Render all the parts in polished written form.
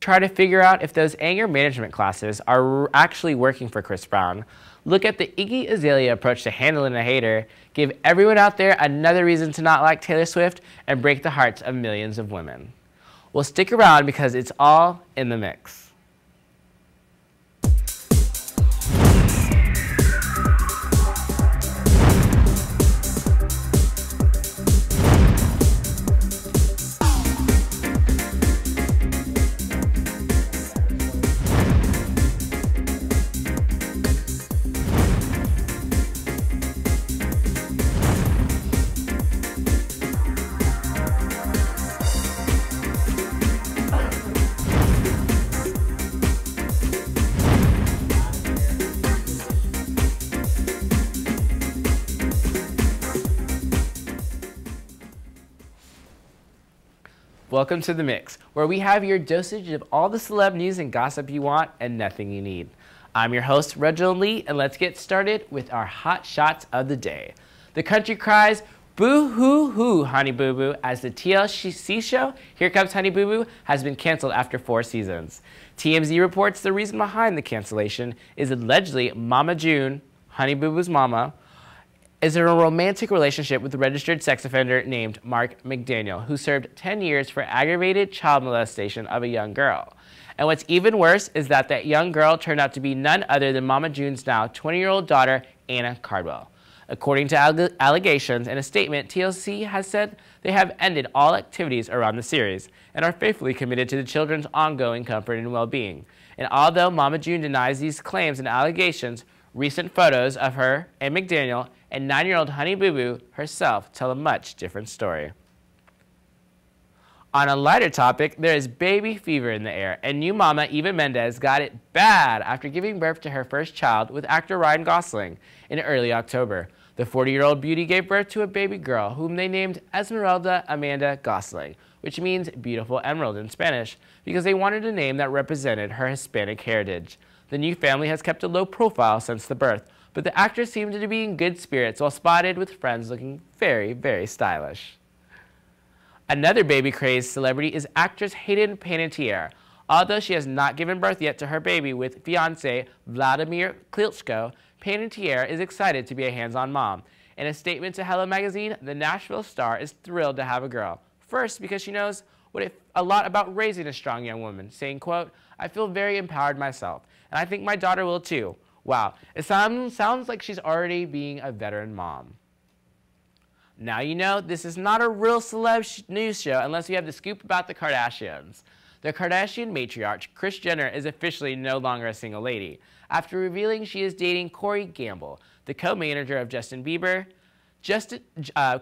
Try to figure out if those anger management classes are actually working for Chris Brown. Look at the Iggy Azalea approach to handling a hater, give everyone out there another reason to not like Taylor Swift, and break the hearts of millions of women. Well, stick around because it's all in the mix. Welcome to The Mix, where we have your dosage of all the celeb news and gossip you want and nothing you need. I'm your host, Reginald Lee, and let's get started with our hot shots of the day. The country cries, boo-hoo-hoo, Honey Boo Boo, as the TLC show, Here Comes Honey Boo Boo, has been canceled after 4 seasons. TMZ reports the reason behind the cancellation is allegedly Mama June, Honey Boo Boo's mama, is in a romantic relationship with a registered sex offender named Mark McDaniel, who served 10 years for aggravated child molestation of a young girl. And what's even worse is that young girl turned out to be none other than Mama June's now 20-year-old daughter, Anna Cardwell. According to allegations in a statement, TLC has said they have ended all activities around the series and are faithfully committed to the children's ongoing comfort and well-being. And although Mama June denies these claims and allegations, recent photos of her and McDaniel and 9-year-old Honey Boo Boo herself tell a much different story. On a lighter topic, there is baby fever in the air, and new mama Eva Mendes got it bad after giving birth to her first child with actor Ryan Gosling in early October. The 40-year-old beauty gave birth to a baby girl whom they named Esmeralda Amanda Gosling, which means beautiful emerald in Spanish, because they wanted a name that represented her Hispanic heritage. The new family has kept a low profile since the birth, but the actress seemed to be in good spirits while spotted with friends looking very, very stylish. Another baby-crazed celebrity is actress Hayden Panettiere. Although she has not given birth yet to her baby with fiancé Vladimir Klitschko, Panettiere is excited to be a hands-on mom. In a statement to Hello Magazine, the Nashville star is thrilled to have a girl. First, because she knows a lot about raising a strong young woman, saying, quote, "I feel very empowered myself, and I think my daughter will too. Wow, it sounds like she's already being a veteran mom." Now you know this is not a real celeb news show unless you have the scoop about the Kardashians. The Kardashian matriarch, Kris Jenner, is officially no longer a single lady, after revealing she is dating Corey Gamble, the co-manager of Justin Bieber.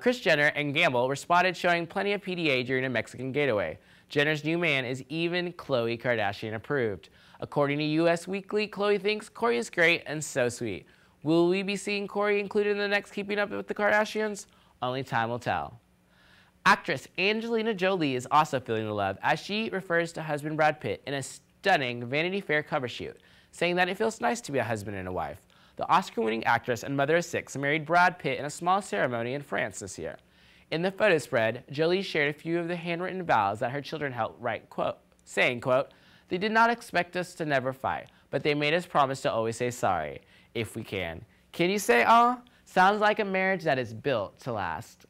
Kris Jenner and Gamble were spotted showing plenty of PDA during a Mexican getaway. Jenner's new man is even Khloe Kardashian approved. According to US Weekly, Khloe thinks Corey is great and so sweet. Will we be seeing Corey included in the next Keeping Up with the Kardashians? Only time will tell. Actress Angelina Jolie is also feeling the love as she refers to husband Brad Pitt in a stunning Vanity Fair cover shoot, saying that it feels nice to be a husband and a wife. The Oscar-winning actress and mother of 6 married Brad Pitt in a small ceremony in France this year. In the photo spread, Jolie shared a few of the handwritten vows that her children helped write, quote, saying, quote, "They did not expect us to never fight, but they made us promise to always say sorry, if we can. Can you say, aw? Sounds like a marriage that is built to last."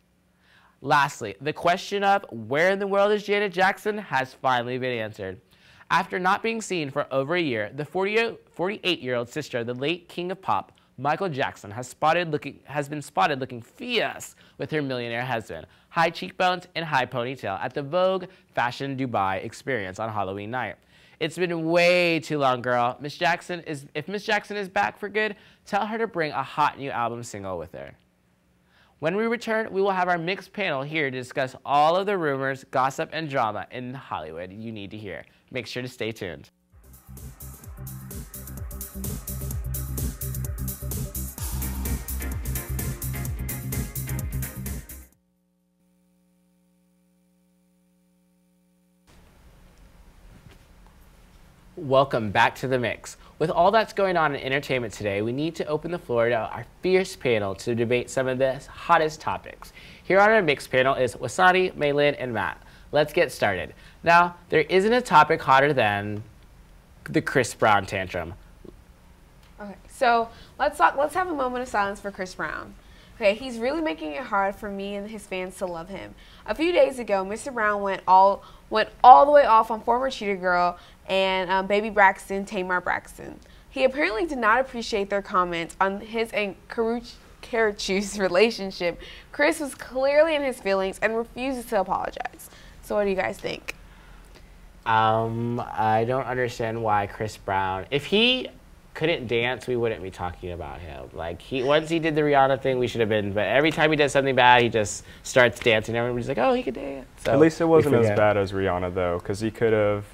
Lastly, the question of where in the world is Janet Jackson has finally been answered. After not being seen for over a year, the 48-year-old sister of the late king of pop, Michael Jackson, has been spotted looking fierce with her millionaire husband, high cheekbones and high ponytail at the Vogue Fashion Dubai experience on Halloween night. "It's been way too long, girl. If Miss Jackson is back for good, tell her to bring a hot new album single with her." When we return, we will have our mixed panel here to discuss all of the rumors, gossip, and drama in Hollywood you need to hear. Make sure to stay tuned. Welcome back to The Mix. With all that's going on in entertainment today, we need to open the floor to our fierce panel to debate some of the hottest topics. Here on our Mix panel is Wasani, Maylin, and Matt. let's get started. Now, there isn't a topic hotter than the Chris Brown tantrum. Okay, so let's have a moment of silence for Chris Brown. Okay, he's really making it hard for me and his fans to love him. A few days ago, Mr. Brown went all the way off on former Cheetah Girl and baby Braxton, Tamar Braxton. He apparently did not appreciate their comments on his and Karrueche's relationship. Chris was clearly in his feelings and refuses to apologize. So what do you guys think? I don't understand why Chris Brown, if he couldn't dance, we wouldn't be talking about him. Like, once he did the Rihanna thing, we should have been, but every time he does something bad, he just starts dancing. Everybody's like, oh, he could dance. So at least it wasn't as bad as Rihanna, though, because he could have.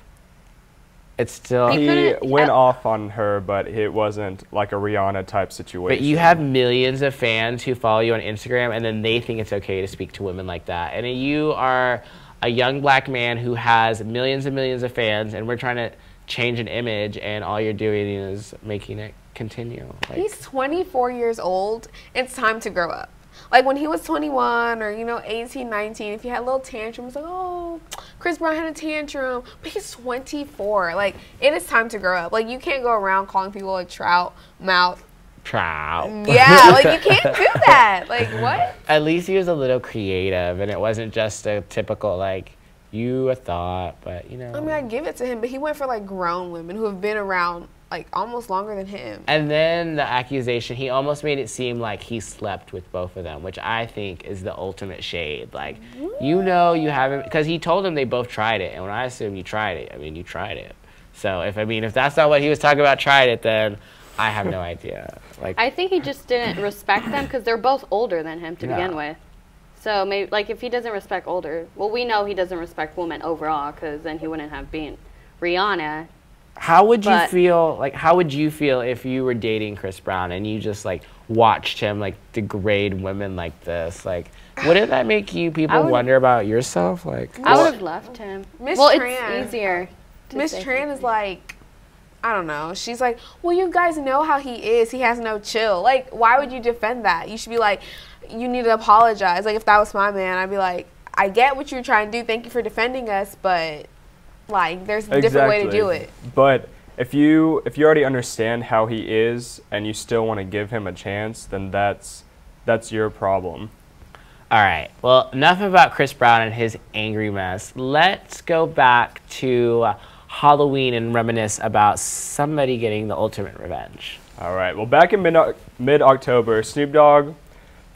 It's still. He went off on her, but it wasn't like a Rihanna type situation. But you have millions of fans who follow you on Instagram, and then they think it's okay to speak to women like that. And you are a young black man who has millions and millions of fans, and we're trying to change an image, and all you're doing is making it continue. Like, he's 24 years old. It's time to grow up. Like when he was 21 or, 18, 19, if you had a little tantrum, it's like, oh, Chris Brown had a tantrum. But he's 24. Like, it is time to grow up. Like, you can't go around calling people a trout mouth. Trout. Yeah, like, you can't do that. Like, what? At least he was a little creative, and it wasn't just a typical, like, you thought, but, I mean, I give it to him, but he went for, like, grown women who have been around, like, almost longer than him. And then the accusation, he almost made it seem like he slept with both of them, which I think is the ultimate shade. Like, you haven't, because he told them they both tried it, and when I assume you tried it, I mean, you tried it. So, if that's not what he was talking about, tried it, then I have no idea. Like, I think he just didn't respect them because they're both older than him to begin with. So maybe, like, if he doesn't respect older, well, we know he doesn't respect women overall, because then he wouldn't have been Rihanna. How would you feel? Like, how would you feel if you were dating Chris Brown and you just like watched him like degrade women like this? Like, wouldn't that make people wonder about yourself? Like, I would have left him. Miss Well, Tran, it's easier. Miss Tran is like, I don't know. She's like, well, you guys know how he is. He has no chill. Like, why would you defend that? You should be like, you need to apologize. Like, if that was my man, I'd be like, I get what you're trying to do. Thank you for defending us, but like, there's a different way to do it. But if you already understand how he is and you still want to give him a chance, then that's your problem. all right. Well, enough about Chris Brown and his angry mess. Let's go back to Halloween and reminisce about somebody getting the ultimate revenge. All right. Well, back in mid-October, Snoop Dogg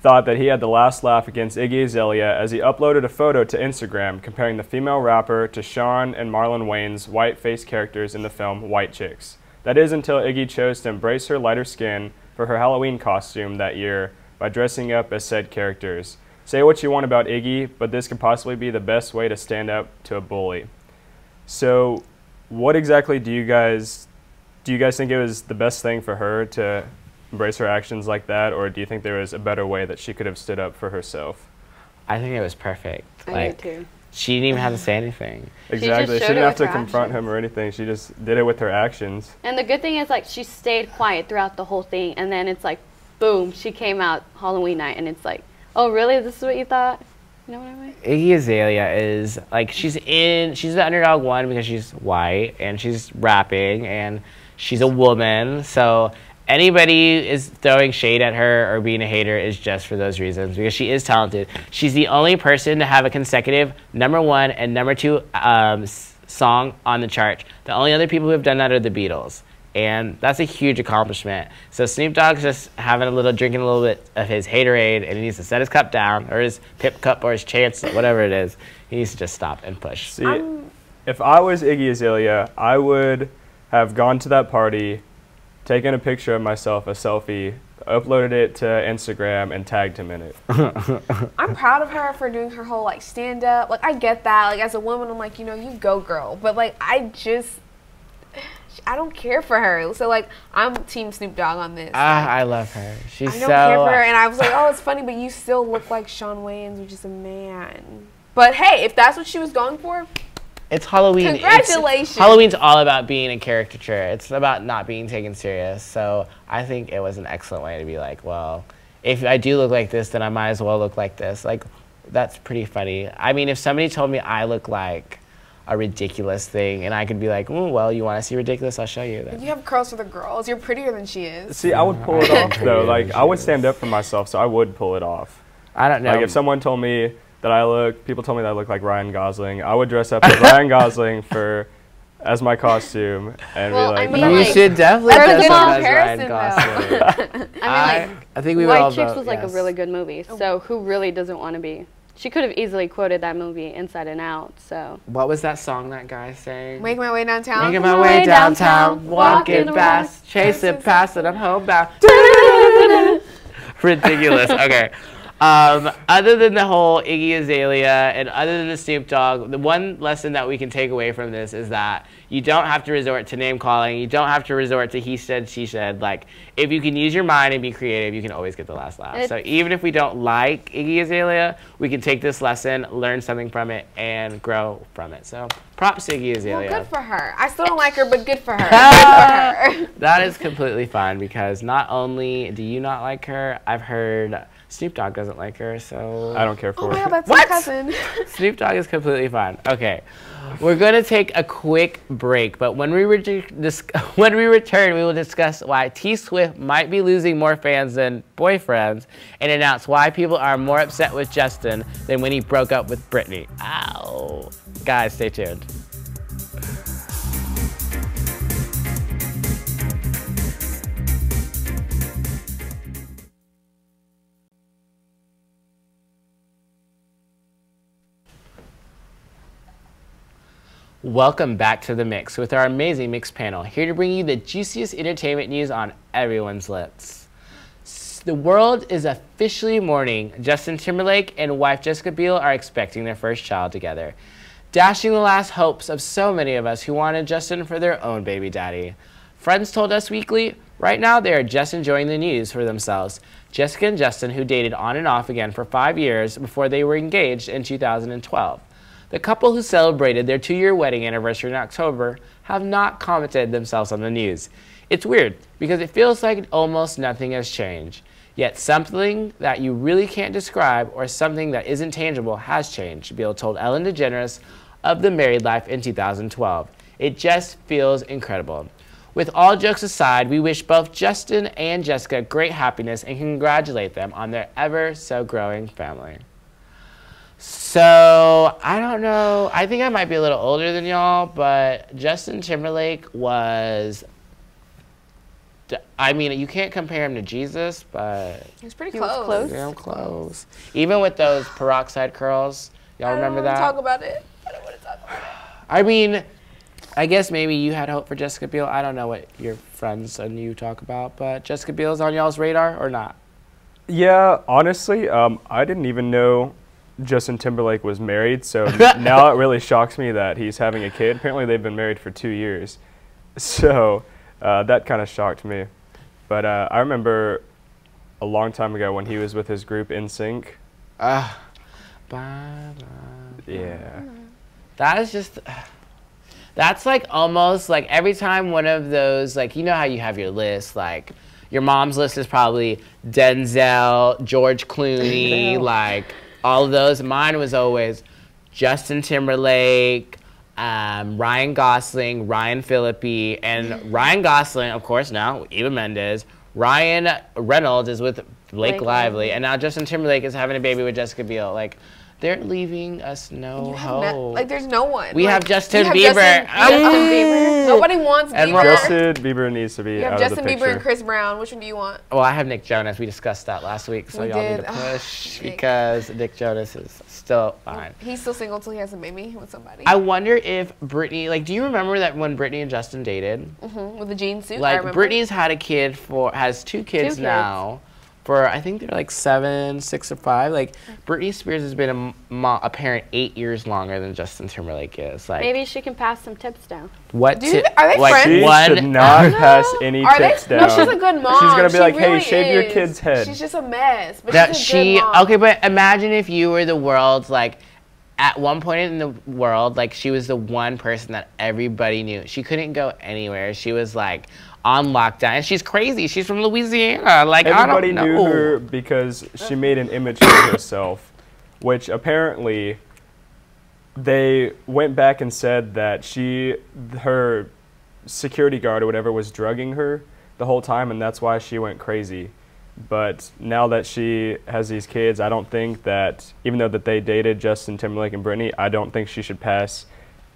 thought that he had the last laugh against Iggy Azalea as he uploaded a photo to Instagram comparing the female rapper to Sean and Marlon Wayans' white-faced characters in the film White Chicks. That is until Iggy chose to embrace her lighter skin for her Halloween costume that year by dressing up as said characters. Say what you want about Iggy, but this could possibly be the best way to stand up to a bully. So what exactly do you guys think it was the best thing for her to embrace her actions like that, or do you think there was a better way that she could have stood up for herself? I think it was perfect. I do too. She didn't even have to say anything. Exactly. She didn't have to confront him or anything. She just did it with her actions. And the good thing is, like, she stayed quiet throughout the whole thing, and then it's like, boom, she came out Halloween night, and it's like, oh, really? This is what you thought? You know what I mean? Iggy Azalea is, like, she's the underdog one because she's white, and she's rapping, and she's a woman, so anybody is throwing shade at her or being a hater is just for those reasons because she is talented. She's the only person to have a consecutive #1 and #2 song on the chart. The only other people who have done that are the Beatles, and that's a huge accomplishment. So Snoop Dogg's just drinking a little bit of his haterade, and he needs to set his cup down, or his pip cup, or his chance, whatever it is. He needs to just stop and push. See, if I was Iggy Azalea, I would have gone to that party, taken a picture of myself, a selfie, uploaded it to Instagram, and tagged him in it. I'm proud of her for doing her whole, like, stand-up. Like, I get that. Like, as a woman, I'm like, you go, girl. But, like, I don't care for her. So, like, I'm Team Snoop Dogg on this. I love her. I don't care for her. And I was like, oh, it's funny, but you still look like Sean Wayans, which is a man. But, hey, if that's what she was going for, it's Halloween. Congratulations. Halloween's all about being a caricature. It's about not being taken serious. So I think it was an excellent way to be like, well, if I do look like this, then I might as well look like this. Like, That's pretty funny. I mean, if somebody told me I look like a ridiculous thing, and I could be like, "Oh, well, you want to see ridiculous? I'll show you." Then. You have curls for the girls. You're prettier than she is. See, I would pull it off though. Like I would stand up for myself, so I would pull it off. I don't know. Like if someone told me that people told me that I look like Ryan Gosling, I would dress up as Ryan Gosling as my costume and Well, be I like, mean, you like, should definitely that's a dress good up as comparison, Ryan Gosling. I mean, like, I think we would all White Chicks vote was like yes. a really good movie. So who really doesn't want to be? She could have easily quoted that movie inside and out. So What was that song that guy sang? Making my way downtown. Making my way downtown, walking fast, chasing past it, I'm homebound. Ridiculous. Okay. Other than the whole Iggy Azalea and other than the Snoop Dogg, the one lesson that we can take away from this is that you don't have to resort to name calling. You don't have to resort to he said, she said. Like, if you can use your mind and be creative, you can always get the last laugh. So even if we don't like Iggy Azalea, we can take this lesson, learn something from it, and grow from it. So props to Iggy Azalea. Well, good for her. I still don't like her, but good for her. Good for her. That is completely fine because not only do you not like her, I've heard Snoop Dogg doesn't like her, so I don't care for Oh my her. God, that's What? my cousin. Snoop Dogg is completely fine. Okay, we're gonna take a quick break, but when we return, we will discuss why T Swift might be losing more fans than boyfriends, and announce why people are more upset with Justin than when he broke up with Britney. Ow, guys, stay tuned. Welcome back to The Mix with our amazing Mix panel, here to bring you the juiciest entertainment news on everyone's lips. The world is officially mourning. Justin Timberlake and wife Jessica Biel are expecting their first child together, dashing the last hopes of so many of us who wanted Justin for their own baby daddy. Friends told Us Weekly, right now they are just enjoying the news for themselves. Jessica and Justin, who dated on and off again for 5 years before they were engaged in 2012. The couple who celebrated their 2-year wedding anniversary in October have not commented themselves on the news. It's weird because it feels like almost nothing has changed. Yet something that you really can't describe or something that isn't tangible has changed, Biel told Ellen DeGeneres of The Married Life in 2012. It just feels incredible. With all jokes aside, we wish both Justin and Jessica great happiness and congratulate them on their ever so growing family. So, I don't know. I think I might be a little older than y'all, but Justin Timberlake was, I mean, you can't compare him to Jesus, but He's pretty He was close. close. yeah, I'm close. Even with those peroxide curls, y'all remember I that? don't want to talk about it. I don't want to talk about it. I mean, I guess maybe you had hope for Jessica Biel. I don't know what your friends and you talk about, but Jessica Biel's on y'all's radar or not? Yeah, honestly, I didn't even know Justin Timberlake was married, so now it really shocks me that he's having a kid. Apparently they've been married for 2 years, so that kind of shocked me. But I remember a long time ago when he was with his group NSYNC. Yeah. That is just, that's like almost like every time one of those, like, you know how you have your list, like your mom's list is probably Denzel, George Clooney, like all of those. Mine was always Justin Timberlake, Ryan Gosling, Ryan Phillippe, and Ryan Gosling, of course, now Eva Mendes. Ryan Reynolds is with Blake Lively, and now Justin Timberlake is having a baby with Jessica Biel. Like, they're leaving us no hope. Like, there's no one. We like, have Justin you have Bieber. Justin Bieber. Nobody wants And Bieber. Justin Bieber needs to be You have out Justin of the Bieber picture. and Chris Brown. Which one do you want? Well, I have Nick Jonas. We discussed that last week, so We y'all need did. to push Nick. because Nick Jonas is still fine. He's still single until he has a baby with somebody. I wonder if Britney, like, do you remember that when Britney and Justin dated? With the jean suit. I Like, remember. Britney's had a kid has two kids kids. now. For I think they're like 7, 6, or 5. Like, Britney Spears has been a parent 8 years longer than Justin Timberlake is. Like, Maybe she can pass some tips down. what? Are they friends? She one, should not pass any Are they? tips down. No, she's a good mom. She's gonna be She like, hey, really shave your is. kid's head. She's just a mess. But that she's a good mom. okay, but imagine if you were the world's, like, at one point in the world, like, she was the one person that everybody knew. She couldn't go anywhere. She was, like, on lockdown. And she's crazy. She's from Louisiana. Like, Everybody I don't knew know. her because she made an image for herself which apparently they went back and said that her security guard or whatever was drugging her the whole time, and that's why she went crazy. But now that she has these kids, I don't think that, even though that they dated Justin Timberlake and Britney, I don't think she should pass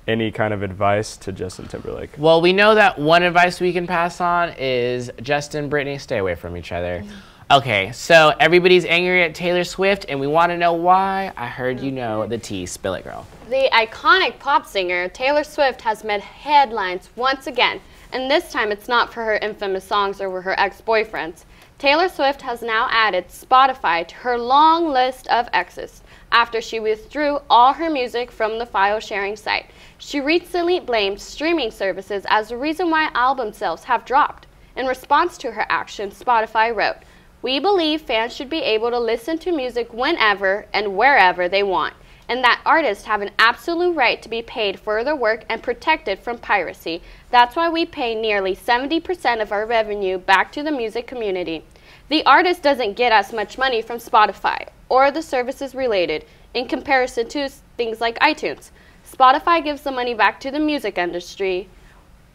any kind of advice to Justin Timberlake. Well, we know that one advice we can pass on is Justin, Britney, stay away from each other. Okay, so everybody's angry at Taylor Swift, and we want to know why. I heard you know the tea. Spill it, girl. The iconic pop singer Taylor Swift has made headlines once again, and this time it's not for her infamous songs or her ex-boyfriends. Taylor Swift has now added Spotify to her long list of exes after she withdrew all her music from the file-sharing site. She recently blamed streaming services as the reason why album sales have dropped. In response to her action, Spotify wrote, "We believe fans should be able to listen to music whenever and wherever they want, and that artists have an absolute right to be paid for their work and protected from piracy. That's why we pay nearly 70% of our revenue back to the music community. The artist doesn't get as much money from Spotify or the services related in comparison to things like iTunes. Spotify gives the money back to the music industry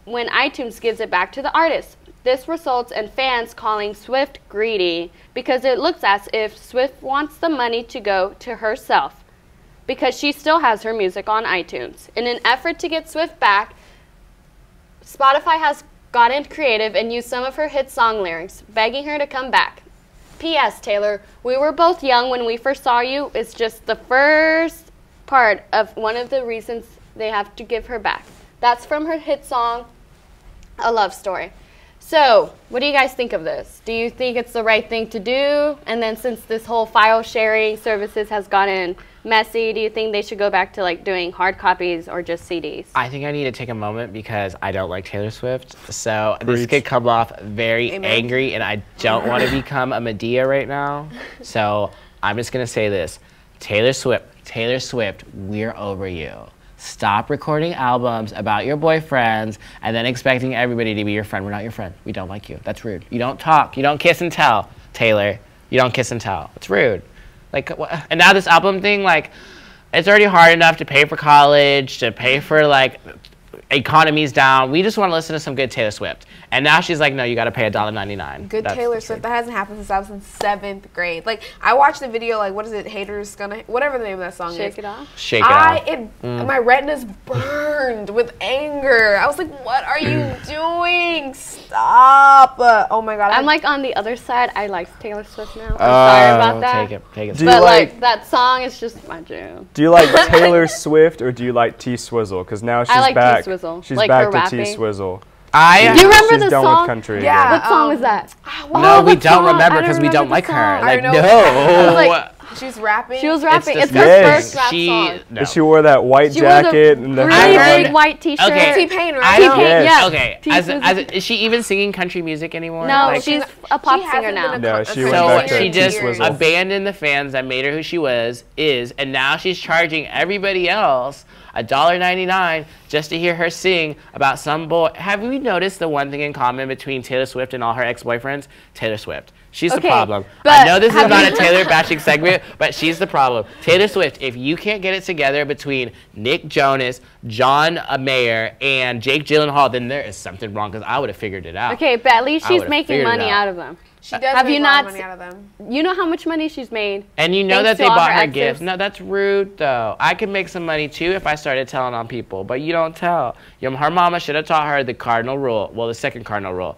when iTunes gives it back to the artist. This results in fans calling Swift greedy because it looks as if Swift wants the money to go to herself because she still has her music on iTunes. In an effort to get Swift back, Spotify has gotten creative and used some of her hit song lyrics, begging her to come back. P.S. Taylor, we were both young when we first saw you. It's just the first part of one of the reasons they have to give her back." That's from her hit song, A Love Story. So, what do you guys think of this? Do you think it's the right thing to do? And then since this whole file sharing services has gotten messy, do you think they should go back to like doing hard copies or just CDs? I think I need to take a moment because I don't like Taylor Swift. So this Preach. could come off very Amen. angry, and I don't want to become a Medea right now. So I'm just going to say this. Taylor Swift, we're over you. Stop recording albums about your boyfriends and then expecting everybody to be your friend. We're not your friend. We don't like you. That's rude. You don't talk. You don't kiss and tell, Taylor. You don't kiss and tell. It's rude. Like, and now this album thing, like, it's already hard enough to pay for college, to pay for, like, economy's down. We just want to listen to some good Taylor Swift. And now she's like, no, you got to pay $1.99. Good Taylor Swift. That hasn't happened since I was in 7th grade. Like, I watched the video, like, what is it? Haters Gonna... Whatever the name of that song Shake is. it off? Shake it off. My retinas burned with anger. I was like, what are you doing? Stop. Oh, my God. I'm like on the other side. I like Taylor Swift now. I'm sorry about that. Take it. Do you But like- like that song is just my jam. Do you like Taylor Swift or do you like T-Swizzle? Because now she's like back. T-Swizzle. She's Like back her to rapping. T-Swizzle. Do you remember She's the done song? with country Yeah. again. What song is that? No, we what don't song? remember I don't because we don't remember like the her. song. Like, I know. no. I was like, She's rapping. she was rapping. It's the- her Yes. first rap song. No. She wore that white She wore the jacket and the really I heard- big white T-shirt. Okay. T-Pain, right? I don't, T-Pain, Yes. yeah. Okay. T-Swizzle. Is she even singing country music anymore? No, Like, she's a pop She singer hasn't now. been No, a she country went So back to she just T-Swizzle. abandoned the fans that made her who she is, and now she's charging everybody else $1.99 just to hear her sing about some boy. Have you noticed the one thing in common between Taylor Swift and all her ex-boyfriends? Taylor Swift. She's the Okay, problem. but I know this is have not you- a Taylor bashing segment, but she's the problem. Taylor Swift, if you can't get it together between Nick Jonas, John Mayer, and Jake Gyllenhaal, then there is something wrong because I would have figured it out. Okay, but at least I she's would've making figured it money out. out of them. She does Have make you a lot of not money out of them. You know how much money she's made? And you know Thanks that to they all bought her her exes. gifts. No, that's rude, though. I could make some money, too, if I started telling on people, but you don't tell. Her mama should have taught her the cardinal rule. Well, the second cardinal rule.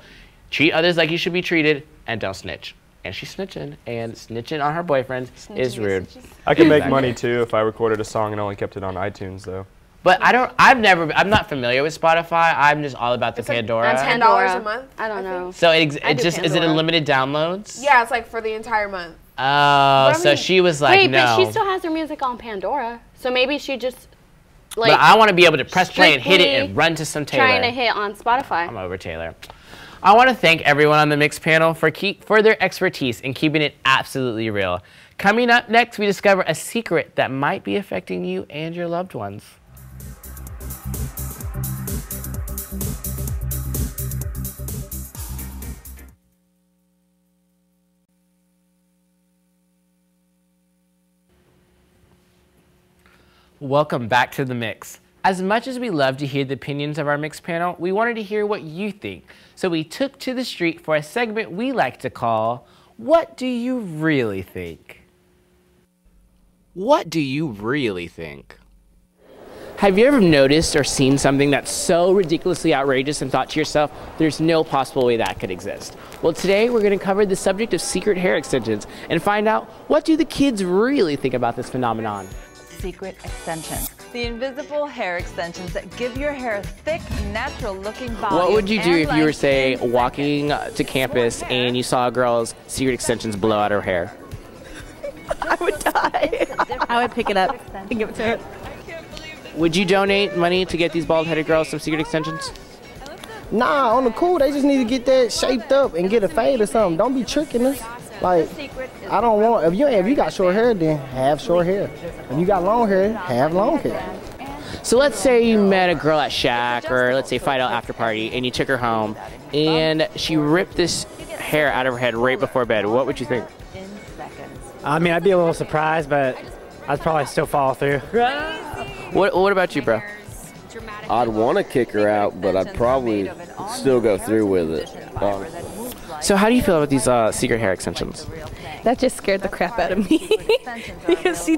Treat others like you should be treated, and don't snitch. And she's snitching, and snitching on her boyfriend is rude. I could make Exactly. money too if I recorded a song and only kept it on iTunes though. But I'm not familiar with Spotify. I'm just all about the It's like Pandora. $10 a month. I don't know. think. So I do is it Pandora. unlimited downloads? Yeah, it's like for the entire month. Oh, I so mean- she was like, Wait, no. but she still has her music on Pandora. So maybe she just like but I want to be able to press play and hit it strictly and run to some Taylor. trying to hit on Spotify. I'm over Taylor. I want to thank everyone on the mix panel for their expertise in keeping it absolutely real. Coming up next, we discover a secret that might be affecting you and your loved ones. Welcome back to The Mix. As much as we love to hear the opinions of our Mix panel, we wanted to hear what you think. So we took to the street for a segment we like to call, What Do You Really Think? What do you really think? Have you ever noticed or seen something that's so ridiculously outrageous and thought to yourself, there's no possible way that could exist? Well, today we're going to cover the subject of secret hair extensions and find out, what do the kids really think about this phenomenon? Secret extensions. The invisible hair extensions that give your hair a thick, natural-looking volume. What would you do and if you were, say, length in walking seconds. to campus and you saw a girl's secret extensions blow out her hair? I would die. I would pick it up and give it to her. Would you donate money to get these bald-headed girls some secret extensions? Nah, on the cool, they just need to get that shaped up and get a fade or something. Don't be tricking us. Like, I don't want, if you got short hair, then have short hair. If you got long hair, have long hair. So let's say you met a girl at Shack or let's say Fido after party and you took her home and she ripped this hair out of her head right before bed. What would you think? I mean, I'd be a little surprised, but I'd probably still follow through. What about you, bro? I'd want to kick her out, but I'd probably still go through with it. So how do you feel about these secret hair extensions? That just scared the crap out of me. Because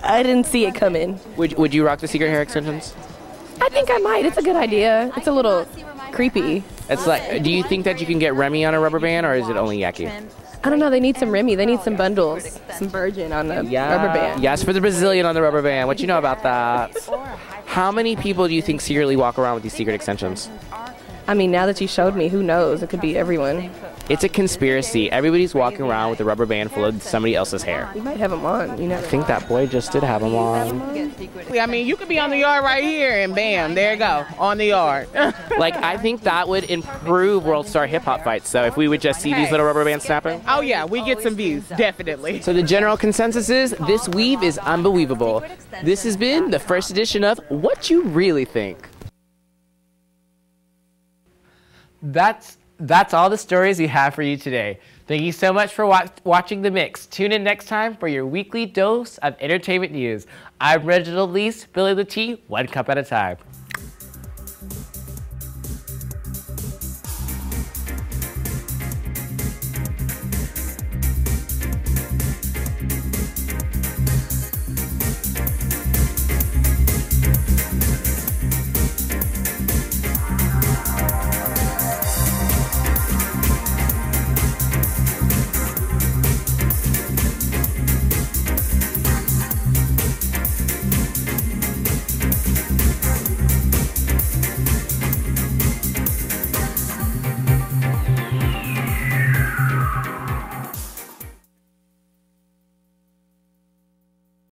I didn't see it coming. Would you rock the secret hair extensions? I think I might. It's a good idea. It's a little creepy. It's like, do you think that you can get Remy on a rubber band or is it only Yaki? I don't know. They need some Remy. They need some bundles. Some Virgin on the rubber band. Yes, for the Brazilian on the rubber band. What you know about that? How many people do you think secretly walk around with these secret extensions? I mean, now that you showed me, who knows? It could be everyone. It's a conspiracy. Everybody's walking around with a rubber band full of somebody else's hair. You might have them on. You know. I think that boy just did have them on. I mean, you could be on the yard right here, and bam, there you go, on the yard. Like, I think that would improve World Star Hip Hop fights. So if we would just see these little rubber bands snapping. Oh yeah, we get some views, definitely. So the general consensus is this weave is unbelievable. This has been the first edition of What You Really Think. That's all the stories we have for you today. Thank you so much for watching The Mix. Tune in next time for your weekly dose of entertainment news. I'm Reginald Leese, Billy the T, one cup at a time.